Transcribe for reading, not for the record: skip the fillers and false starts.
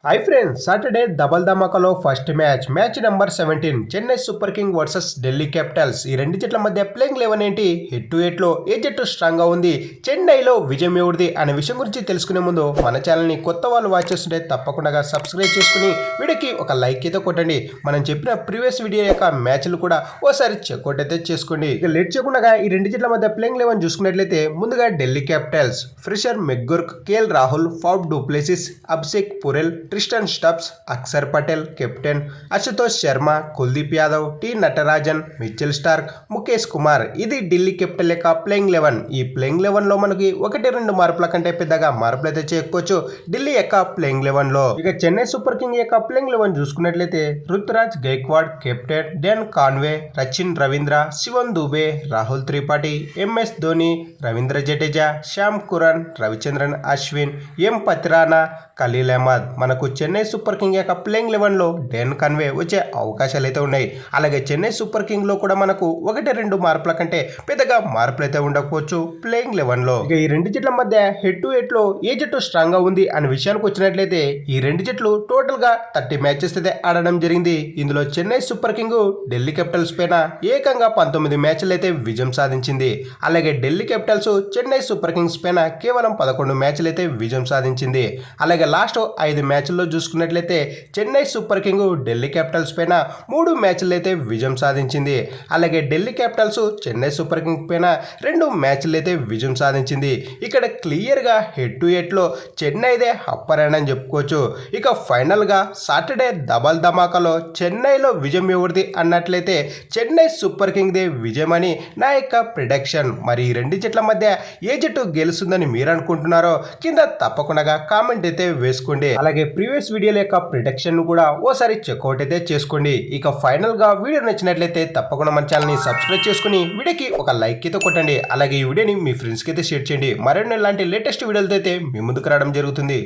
Hi friends, Saturday double ధమాకాలో first match number 17 Chennai Super King versus Delhi Capitals. ఈ రెండు జట్ల మధ్య ప్లేయింగ్ 11 ఏంటి, హెడ్ టు హెడ్ లో ఏ జట్టు స్ట్రాంగ్ గా ఉంది, చెన్నైలో విజయం ఎవరిది అనే విషయం గురించి తెలుసుకునే ముందు మన ఛానల్ ని కొత్త వాళ్ళు వాచ్ చేస్తుంటే తప్పకుండా సబ్స్క్రైబ్ చేసుకుని వీడియోకి ఒక లైక్ అయితే కొట్టండి. మనం చెప్పిన ప్రీవియస్ వీడియో యొక్క మ్యాచ్లు కూడా ఓసారి చెక్అవుట్ అయితే చేసుకోండి. ఇక లేట్ చేయకుండా ఈ రెండు జట్ల మధ్య ప్లేయింగ్ 11 చూసుకున్నట్లయితే ముందుగా Delhi Capitals Fraser McGurk, KL Rahul, Faf du Plessis, Abhishek Porel, Tristan Stubbs, Axar Patel captain, Ashutosh Sharma, Kuldeep Yadav, T Natarajan, Mitchell Starc, Mukesh Kumar. ఇది ఢిల్లీ క్యాపిటల్ యొక్క ప్లేయింగ్ 11. ఈ ప్లేయింగ్ 11 లో మనకి 1-2 మార్పుల కంటే పెద్దగా మార్పులు అయితే చేయకపోవచ్చు ఢిల్లీ యొక్క ప్లేయింగ్ 11 లో. ఇక చెన్నై సూపర్ కింగ్ యొక్క ప్లేయింగ్ 11 చూసుకున్నట్లయితే Ruturaj Gaikwad captain, Devon Conway, Rachin Ravindra, Shivam Dube, Rahul Tripathi, MS Dhoni, Ravindra Jadeja, Sam Curran, Ravichandran Ashwin, M Pathirana, Khaleel Ahmed. మనకు చెన్నై సూపర్ కింగ్ యొక్క ప్లేయింగ్ 11 లో డెన్ కాన్వే వచ్చే అవకాశాలు అయితే ఉన్నాయి. అలాగే చెన్నై సూపర్ కింగ్ లో కూడా మనకు 1-2 మార్పుల కంటే పెద్దగా మార్పులు అయితే ఉండకపోవచ్చు ప్లేయింగ్ 11 లో. ఇక ఈ రెండు జట్ల మధ్య హెడ్ టు హెడ్ లో ఏ జట్టు స్ట్రాంగ్ గా ఉంది అనే విషయానికి వచ్చినట్లయితే ఈ రెండు జట్లు టోటల్ గా 30 మ్యాచెస్ అయితే ఆడడం జరిగింది. ఇందులో Chennai Super king Delhi Capitals పైన ఏకంగా 19 మ్యాచ్లు అయితే విజయం సాధించింది. అలాగే Delhi Capitals Chennai super Kings పైన కేవలం 11 మ్యాచ్లు అయితే విజయం సాధించింది. అలాగే లాస్ట్ 5 మ్యాచ్ల్లో చూసుకున్నట్లయితే Chennai Super king Delhi Capitals పైన 3 మ్యాచ్లు అయితే విజయం సాధించింది. అలాగే Delhi Capitals Chennai Super king పైన 2 మ్యాచ్లు అయితే విజయం సాధించింది. ఇక్కడ క్లియర్గా హెడ్ టు హెడ్ లో చెన్నైదే అప్పర్ హ్యాండ్ అని చెప్పుకోవచ్చు. ఇక ఫైనల్గా సాటర్డే డబల్ ధమాకాలో చెన్నైలో విజయం ఎవరిది అన్నట్లయితే చెన్నై సూపర్ కింగ్ దే విజయం అని నా యొక్క ప్రిడిక్షన్. మరి ఈ రెండు జట్ల మధ్య ఏ జట్టు గెలుస్తుందని మీరు అనుకుంటున్నారో కింద తప్పకుండా కామెంట్ అయితే వేసుకోండి. అలాగే ప్రీవియస్ వీడియోల యొక్క ప్రిడిక్షన్ కూడా ఓసారి చెక్అవుట్ అయితే చేసుకోండి. ఇక ఫైనల్ గా వీడియో నచ్చినట్లయితే తప్పకుండా మన ఛానల్ ని సబ్స్క్రైబ్ చేసుకుని వీడియోకి ఒక లైక్ అయితే కొట్టండి. అలాగే ఈ వీడియోని మీ ఫ్రెండ్స్ కి అయితే షేర్ చేయండి. మరిన్ని ఇలాంటి లేటెస్ట్ వీడియోలతో అయితే మీ ముందుకు రావడం జరుగుతుంది.